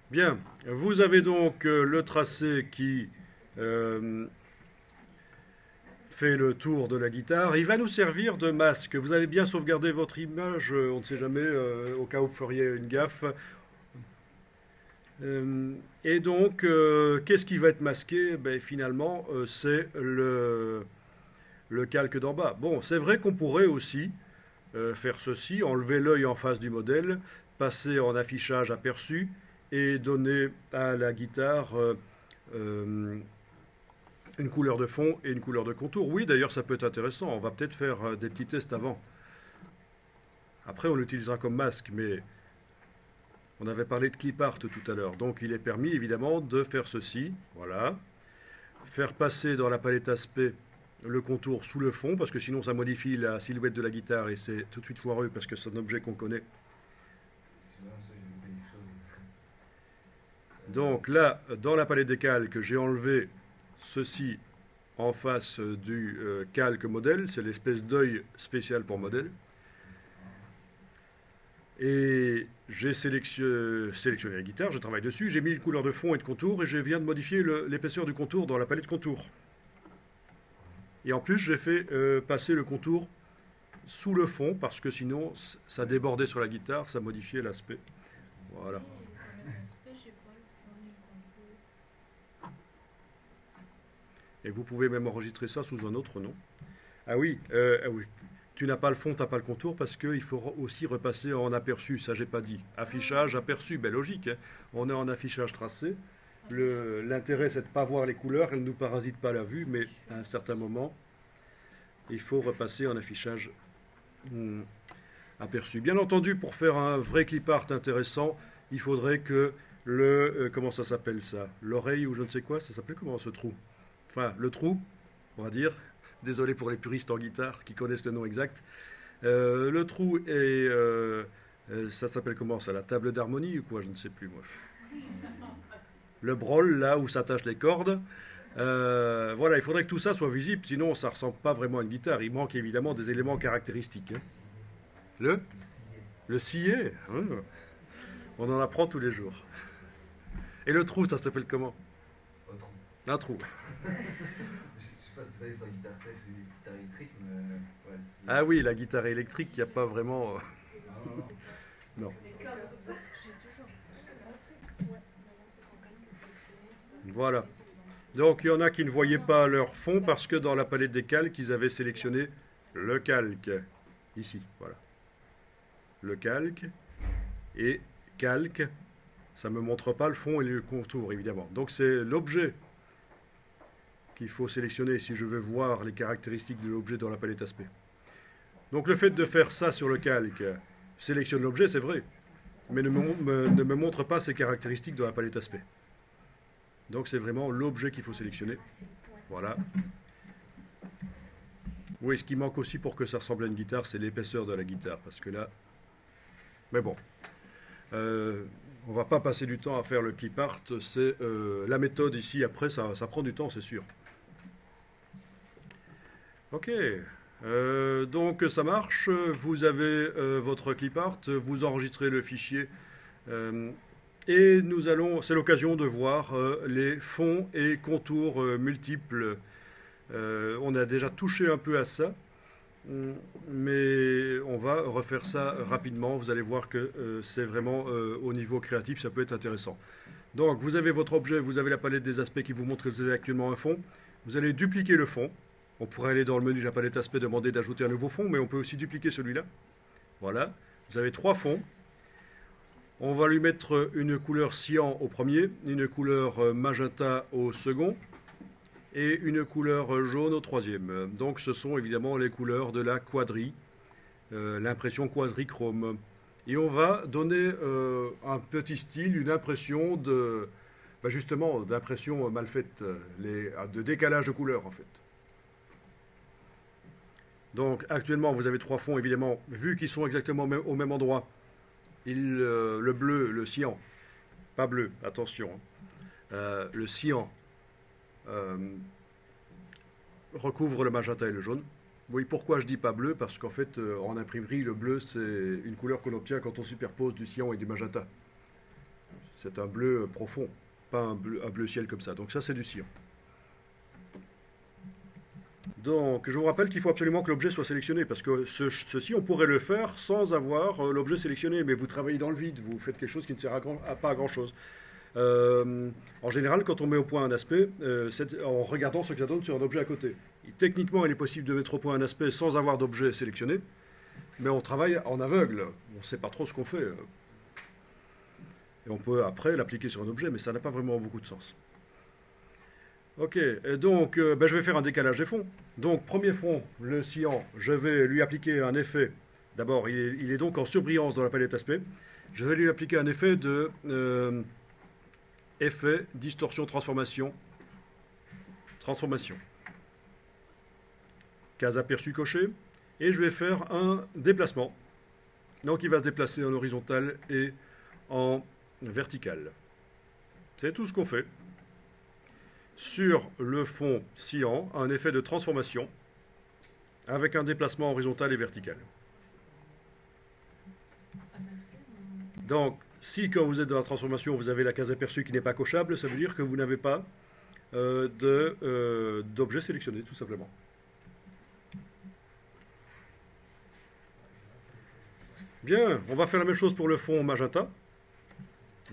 Bien, vous avez donc le tracé qui euh, fait le tour de la guitare. Il va nous servir de masque. Vous avez bien sauvegardé votre image, on ne sait jamais, au cas où vous feriez une gaffe. Et donc, qu'est-ce qui va être masqué? Ben, finalement, c'est le calque d'en bas. Bon, c'est vrai qu'on pourrait aussi faire ceci, enlever l'œil en face du modèle, passer en affichage aperçu et donner à la guitare une couleur de fond et une couleur de contour. Oui, d'ailleurs, ça peut être intéressant. On va peut-être faire des petits tests avant. Après, on l'utilisera comme masque, mais on avait parlé de clip art tout à l'heure. Donc, il est permis, évidemment, de faire ceci. Voilà. Faire passer dans la palette aspect le contour sous le fond, parce que sinon, ça modifie la silhouette de la guitare et c'est tout de suite foireux parce que c'est un objet qu'on connaît. Donc là, dans la palette des calques, j'ai enlevé ceci en face du calque modèle. C'est l'espèce d'œil spécial pour modèle. Et j'ai sélectionné la guitare, je travaille dessus. J'ai mis une couleur de fond et de contour et je viens de modifier l'épaisseur du contour dans la palette contour. Et en plus, j'ai fait passer le contour sous le fond parce que sinon, ça débordait sur la guitare, ça modifiait l'aspect. Voilà. Et vous pouvez même enregistrer ça sous un autre nom. Ah oui, tu n'as pas le fond, tu n'as pas le contour, parce qu'il faut aussi repasser en aperçu, ça j'ai pas dit. Affichage, aperçu, ben logique, hein. On est en affichage tracé. L'intérêt c'est de ne pas voir les couleurs, elles ne nous parasitent pas la vue, mais à un certain moment, il faut repasser en affichage aperçu. Bien entendu, pour faire un vrai clip art intéressant, il faudrait que comment ça s'appelle ça? L'oreille ou je ne sais quoi, ça s'appelle comment ce trou? Enfin, le trou, on va dire. Désolé pour les puristes en guitare qui connaissent le nom exact. Le trou est. Ça s'appelle comment ça? La table d'harmonie ou quoi? Je ne sais plus, moi. Le brol, là où s'attachent les cordes. Voilà, il faudrait que tout ça soit visible, sinon ça ne ressemble pas vraiment à une guitare. Il manque évidemment des éléments caractéristiques. Hein. Le sillet. Hein. On en apprend tous les jours. Et le trou, ça s'appelle comment? Un trou. Je sais pas ce que vous savez, c'est une guitare sèche, c'est une guitare électrique, mais ouais, Ah oui, la guitare électrique, il n'y a pas vraiment. Non. Voilà. Donc il y en a qui ne voyaient pas leur fond parce que dans la palette des calques, ils avaient sélectionné le calque. Ici, voilà. Le calque et calque. Ça ne me montre pas le fond et le contour, évidemment. Donc c'est l'objet qu'il faut sélectionner si je veux voir les caractéristiques de l'objet dans la palette aspect. Donc le fait de faire ça sur le calque sélectionne l'objet, c'est vrai, mais ne me montre pas ses caractéristiques dans la palette aspect. Donc c'est vraiment l'objet qu'il faut sélectionner. Voilà. Oui, ce qui manque aussi pour que ça ressemble à une guitare, c'est l'épaisseur de la guitare, parce que là... Mais bon, on va pas passer du temps à faire le clip art, c'est la méthode ici, après ça prend du temps, c'est sûr. Ok, donc ça marche, vous avez votre clip art, vous enregistrez le fichier et c'est l'occasion de voir les fonds et contours multiples. On a déjà touché un peu à ça, mais on va refaire ça rapidement. Vous allez voir que c'est vraiment au niveau créatif, ça peut être intéressant. Donc vous avez votre objet, vous avez la palette des aspects qui vous montre que vous avez actuellement un fond. Vous allez dupliquer le fond. On pourrait aller dans le menu de la palette aspect, demander d'ajouter un nouveau fond, mais on peut aussi dupliquer celui-là. Voilà. Vous avez 3 fonds. On va lui mettre une couleur cyan au premier, une couleur magenta au second et une couleur jaune au troisième. Donc ce sont évidemment les couleurs de la quadri, l'impression quadrichrome. Et on va donner un petit style, une impression justement d'impression mal faite, de décalage de couleurs en fait. Donc actuellement vous avez 3 fonds évidemment, vu qu'ils sont exactement au même endroit. Le bleu, le cyan, pas bleu, attention, le cyan recouvre le magenta et le jaune. Oui, pourquoi je dis pas bleu? Parce qu'en fait, en imprimerie, le bleu, c'est une couleur qu'on obtient quand on superpose du cyan et du magenta. C'est un bleu profond, pas un bleu ciel comme ça. Donc ça, c'est du cyan. Donc, je vous rappelle qu'il faut absolument que l'objet soit sélectionné, parce que ceci, on pourrait le faire sans avoir l'objet sélectionné, mais vous travaillez dans le vide, vous faites quelque chose qui ne sert pas à grand-chose. En général, quand on met au point un aspect, c'est en regardant ce que ça donne sur un objet à côté. Techniquement, il est possible de mettre au point un aspect sans avoir d'objet sélectionné, mais on travaille en aveugle, on ne sait pas trop ce qu'on fait. Et on peut après l'appliquer sur un objet, mais ça n'a pas vraiment beaucoup de sens. Ok, et donc je vais faire un décalage des fonds. Donc premier fond, le cyan, je vais lui appliquer un effet. D'abord, il est donc en surbrillance dans la palette aspect. Je vais lui appliquer un effet de effet, distorsion, transformation. Transformation. Case aperçue cochée. Et je vais faire un déplacement. Donc il va se déplacer en horizontal et en vertical. C'est tout ce qu'on fait. Sur le fond cyan, un effet de transformation avec un déplacement horizontal et vertical. Donc, si quand vous êtes dans la transformation, vous avez la case aperçue qui n'est pas cochable, ça veut dire que vous n'avez pas d'objet sélectionné, tout simplement. Bien, on va faire la même chose pour le fond magenta.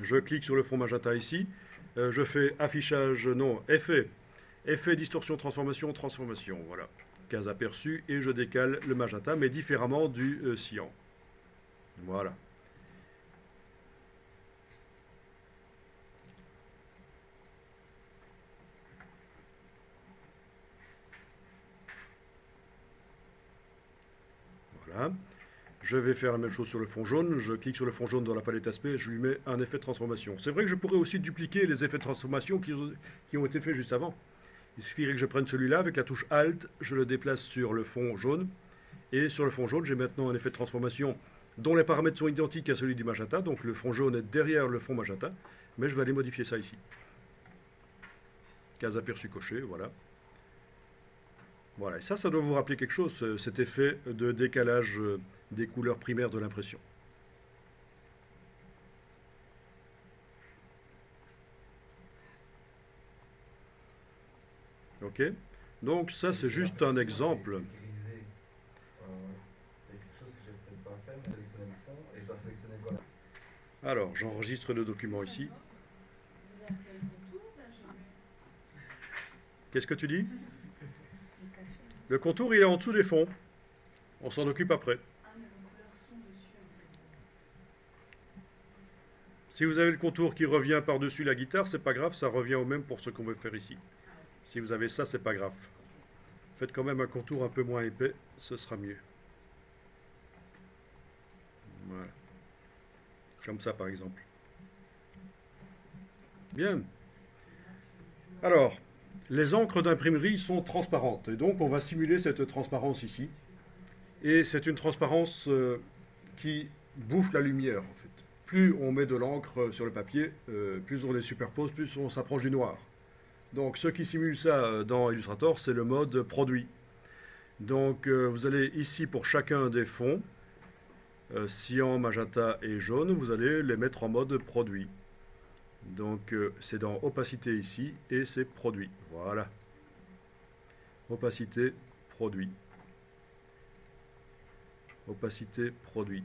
Je clique sur le fond magenta ici. Je fais affichage, non, effet, distorsion, transformation, voilà. Case aperçue, et je décale le magenta, mais différemment du cyan. Voilà. Voilà. Je vais faire la même chose sur le fond jaune. Je clique sur le fond jaune dans la palette aspect et je lui mets un effet de transformation. C'est vrai que je pourrais aussi dupliquer les effets de transformation qui ont été faits juste avant. Il suffirait que je prenne celui-là avec la touche Alt, je le déplace sur le fond jaune. Et sur le fond jaune, j'ai maintenant un effet de transformation dont les paramètres sont identiques à celui du magenta. Donc le fond jaune est derrière le fond magenta. Mais je vais aller modifier ça ici. Case aperçue cochée, voilà. Voilà, et ça doit vous rappeler quelque chose, cet effet de décalage des couleurs primaires de l'impression. Ok, donc ça c'est juste un exemple. Alors, j'enregistre le document ici. Qu'est-ce que tu dis ? Le contour, il est en dessous des fonds. On s'en occupe après. Si vous avez le contour qui revient par-dessus la guitare, c'est pas grave, ça revient au même pour ce qu'on veut faire ici. Si vous avez ça, c'est pas grave. Faites quand même un contour un peu moins épais, ce sera mieux. Voilà. Comme ça, par exemple. Bien. Alors, les encres d'imprimerie sont transparentes. Et donc, on va simuler cette transparence ici. Et c'est une transparence qui bouffe la lumière, en fait. Plus on met de l'encre sur le papier, plus on les superpose, plus on s'approche du noir. Donc, ce qui simule ça dans Illustrator, c'est le mode produit. Donc, vous allez ici pour chacun des fonds, cyan, magenta et jaune, vous allez les mettre en mode produit. Donc, c'est dans opacité ici, et c'est produit. Voilà. Opacité, produit. Opacité, produit.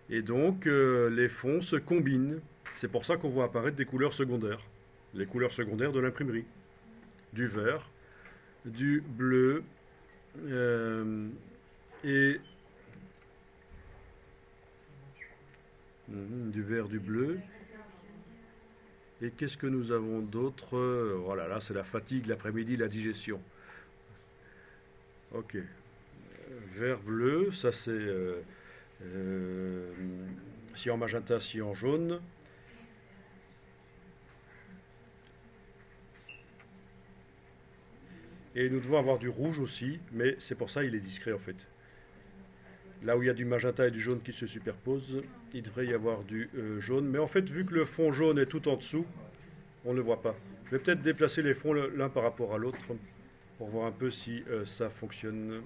Et donc, les fonds se combinent. C'est pour ça qu'on voit apparaître des couleurs secondaires. Les couleurs secondaires de l'imprimerie. Du vert, du bleu, et du vert, du bleu. Et qu'est-ce que nous avons d'autre? Voilà, là c'est la fatigue l'après-midi, la digestion. Ok. Vert, bleu, ça c'est cyan magenta, cyan jaune. Et nous devons avoir du rouge aussi, mais c'est pour ça il est discret en fait. Là où il y a du magenta et du jaune qui se superposent, il devrait y avoir du jaune. Mais en fait, vu que le fond jaune est tout en dessous, on ne le voit pas. Je vais peut-être déplacer les fonds l'un par rapport à l'autre pour voir un peu si ça fonctionne.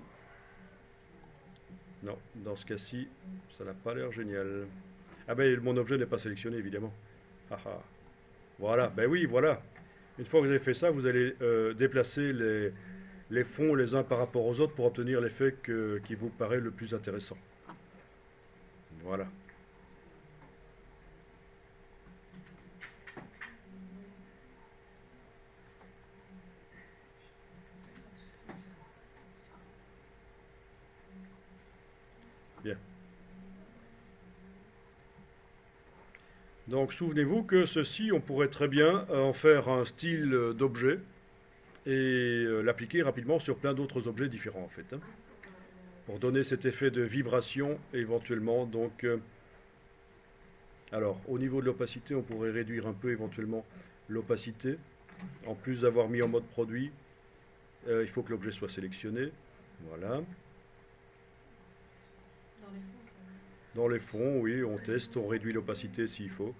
Non, dans ce cas-ci, ça n'a pas l'air génial. Ah ben, mon objet n'est pas sélectionné, évidemment. Ah, ah. Voilà, ben oui, voilà. Une fois que vous avez fait ça, vous allez déplacer les fonds les uns par rapport aux autres pour obtenir l'effet qui vous paraît le plus intéressant. Voilà. Bien. Donc souvenez-vous que ceci, on pourrait très bien en faire un style d'objet et l'appliquer rapidement sur plein d'autres objets différents en fait, hein, pour donner cet effet de vibration éventuellement. Donc, alors au niveau de l'opacité, on pourrait réduire un peu éventuellement l'opacité. En plus d'avoir mis en mode produit, il faut que l'objet soit sélectionné. Voilà. Dans les fonds, oui, on teste, on réduit l'opacité s'il faut.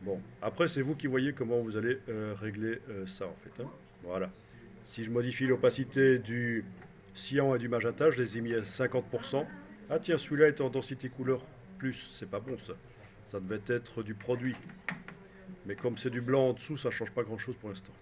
Bon, après, c'est vous qui voyez comment vous allez régler ça, en fait, hein. Voilà. Si je modifie l'opacité du cyan et du magenta, je les ai mis à 50%. Ah tiens, celui-là est en densité couleur plus. C'est pas bon, ça. Ça devait être du produit. Mais comme c'est du blanc en dessous, ça ne change pas grand-chose pour l'instant.